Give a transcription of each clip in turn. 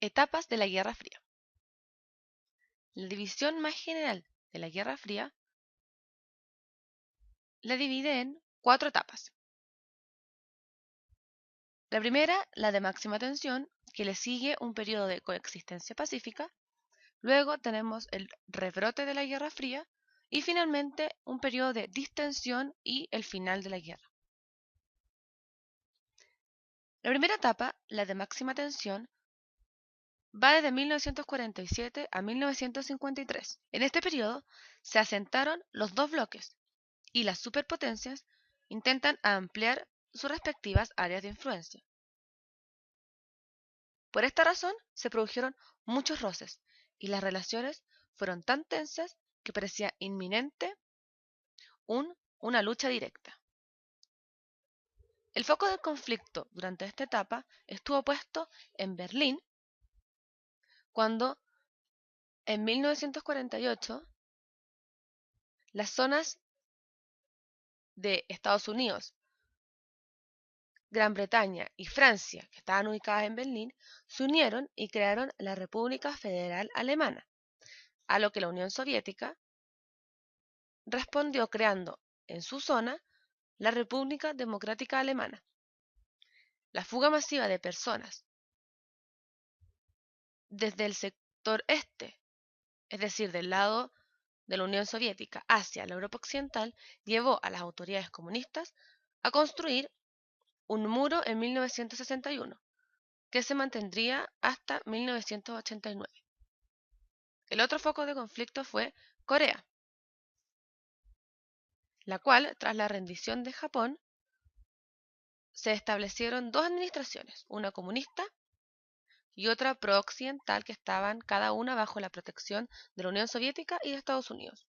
Etapas de la Guerra Fría. La división más general de la Guerra Fría la divide en 4 etapas. La primera, la de máxima tensión, que le sigue un periodo de coexistencia pacífica. Luego tenemos el rebrote de la Guerra Fría y finalmente un periodo de distensión y el final de la guerra. La primera etapa, la de máxima tensión, va desde 1947 a 1953. En este periodo se asentaron los dos bloques y las superpotencias intentan ampliar sus respectivas áreas de influencia. Por esta razón se produjeron muchos roces y las relaciones fueron tan tensas que parecía inminente una lucha directa. El foco del conflicto durante esta etapa estuvo puesto en Berlín, cuando en 1948 las zonas de Estados Unidos, Gran Bretaña y Francia, que estaban ubicadas en Berlín, se unieron y crearon la República Federal Alemana, a lo que la Unión Soviética respondió creando en su zona la República Democrática Alemana. La fuga masiva de personas desde el sector este, es decir, del lado de la Unión Soviética hacia la Europa Occidental, llevó a las autoridades comunistas a construir un muro en 1961, que se mantendría hasta 1989. El otro foco de conflicto fue Corea, la cual, tras la rendición de Japón, se establecieron dos administraciones, una comunista y otra pro-occidental, que estaban cada una bajo la protección de la Unión Soviética y de Estados Unidos.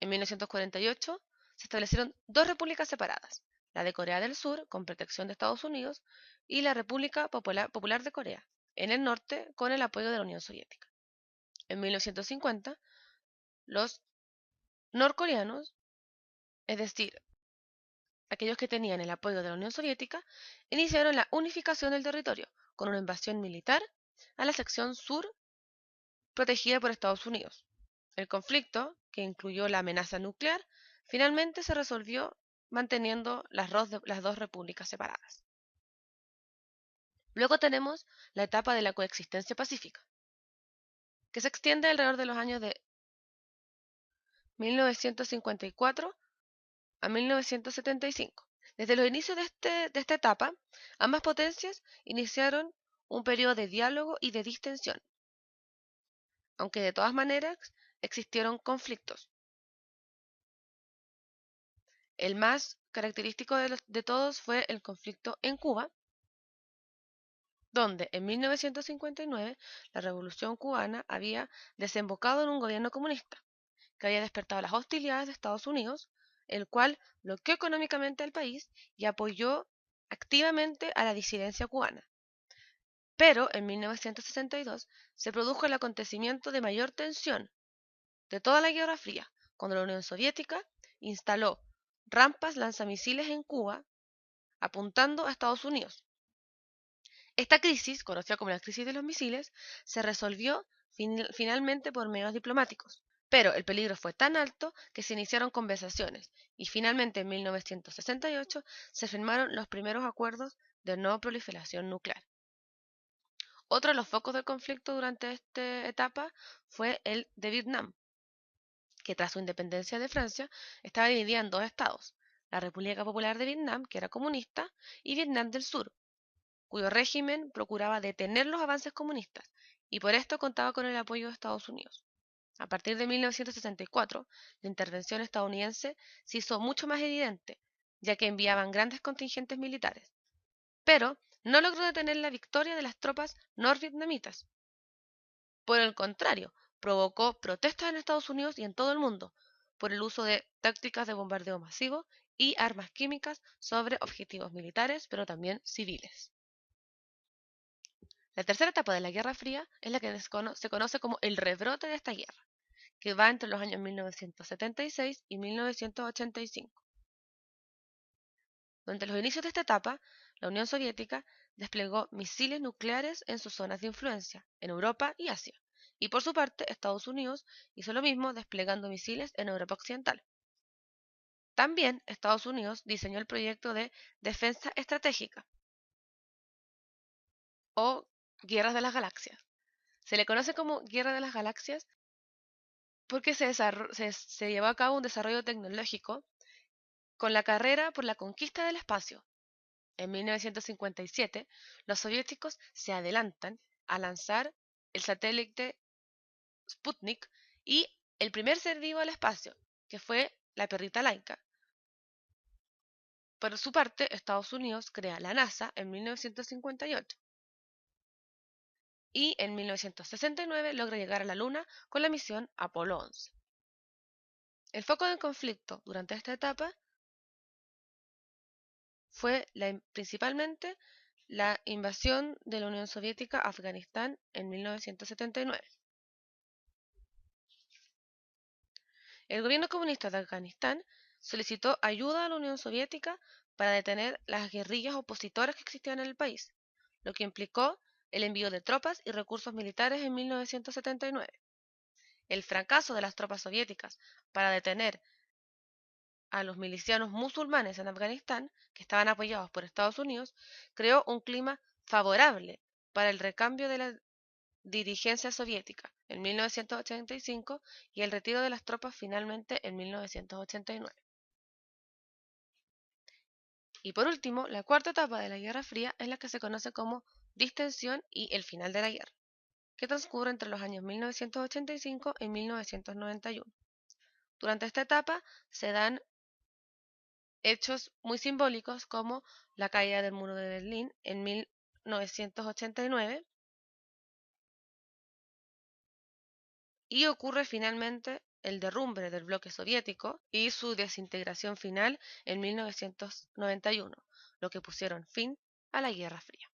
En 1948 se establecieron dos repúblicas separadas, la de Corea del Sur, con protección de Estados Unidos, y la República Popular de Corea, en el norte, con el apoyo de la Unión Soviética. En 1950, los norcoreanos, es decir, aquellos que tenían el apoyo de la Unión Soviética, iniciaron la unificación del territorio, con una invasión militar a la sección sur protegida por Estados Unidos. El conflicto, que incluyó la amenaza nuclear, finalmente se resolvió manteniendo las dos repúblicas separadas. Luego tenemos la etapa de la coexistencia pacífica, que se extiende alrededor de los años de 1954 a 1975. Desde los inicios de esta etapa, ambas potencias iniciaron un periodo de diálogo y de distensión, aunque de todas maneras existieron conflictos. El más característico de todos fue el conflicto en Cuba, donde en 1959 la Revolución cubana había desembocado en un gobierno comunista, que había despertado las hostilidades de Estados Unidos, el cual bloqueó económicamente al país y apoyó activamente a la disidencia cubana. Pero en 1962 se produjo el acontecimiento de mayor tensión de toda la Guerra Fría, cuando la Unión Soviética instaló rampas lanzamisiles en Cuba, apuntando a Estados Unidos. Esta crisis, conocida como la crisis de los misiles, se resolvió finalmente por medios diplomáticos, pero el peligro fue tan alto que se iniciaron conversaciones y finalmente en 1968 se firmaron los primeros acuerdos de no proliferación nuclear. Otro de los focos del conflicto durante esta etapa fue el de Vietnam, que tras su independencia de Francia estaba dividida en dos estados, la República Popular de Vietnam, que era comunista, y Vietnam del Sur, cuyo régimen procuraba detener los avances comunistas y por esto contaba con el apoyo de Estados Unidos. A partir de 1964, la intervención estadounidense se hizo mucho más evidente, ya que enviaban grandes contingentes militares, pero no logró detener la victoria de las tropas norvietnamitas. Por el contrario, provocó protestas en Estados Unidos y en todo el mundo por el uso de tácticas de bombardeo masivo y armas químicas sobre objetivos militares, pero también civiles. La tercera etapa de la Guerra Fría es la que se conoce como el rebrote de esta guerra, que va entre los años 1976 y 1985. Durante los inicios de esta etapa, la Unión Soviética desplegó misiles nucleares en sus zonas de influencia, en Europa y Asia, y por su parte Estados Unidos hizo lo mismo desplegando misiles en Europa Occidental. También Estados Unidos diseñó el proyecto de defensa estratégica o Guerras de las Galaxias. Se le conoce como Guerra de las Galaxias porque se llevó a cabo un desarrollo tecnológico con la carrera por la conquista del espacio. En 1957, los soviéticos se adelantan a lanzar el satélite Sputnik y el primer ser vivo al espacio, que fue la perrita Laika. Por su parte, Estados Unidos crea la NASA en 1958 y en 1969 logra llegar a la Luna con la misión Apolo 11. El foco del conflicto durante esta etapa fue principalmente la invasión de la Unión Soviética a Afganistán en 1979. El gobierno comunista de Afganistán solicitó ayuda a la Unión Soviética para detener las guerrillas opositoras que existían en el país, lo que implicó el envío de tropas y recursos militares en 1979. El fracaso de las tropas soviéticas para detener a los milicianos musulmanes en Afganistán, que estaban apoyados por Estados Unidos, creó un clima favorable para el recambio de la dirigencia soviética en 1985 y el retiro de las tropas finalmente en 1989. Y por último, la cuarta etapa de la Guerra Fría es la que se conoce como distensión y el final de la guerra, que transcurre entre los años 1985 y 1991. Durante esta etapa se dan hechos muy simbólicos como la caída del muro de Berlín en 1989 y ocurre finalmente el derrumbe del bloque soviético y su desintegración final en 1991, lo que pusieron fin a la Guerra Fría.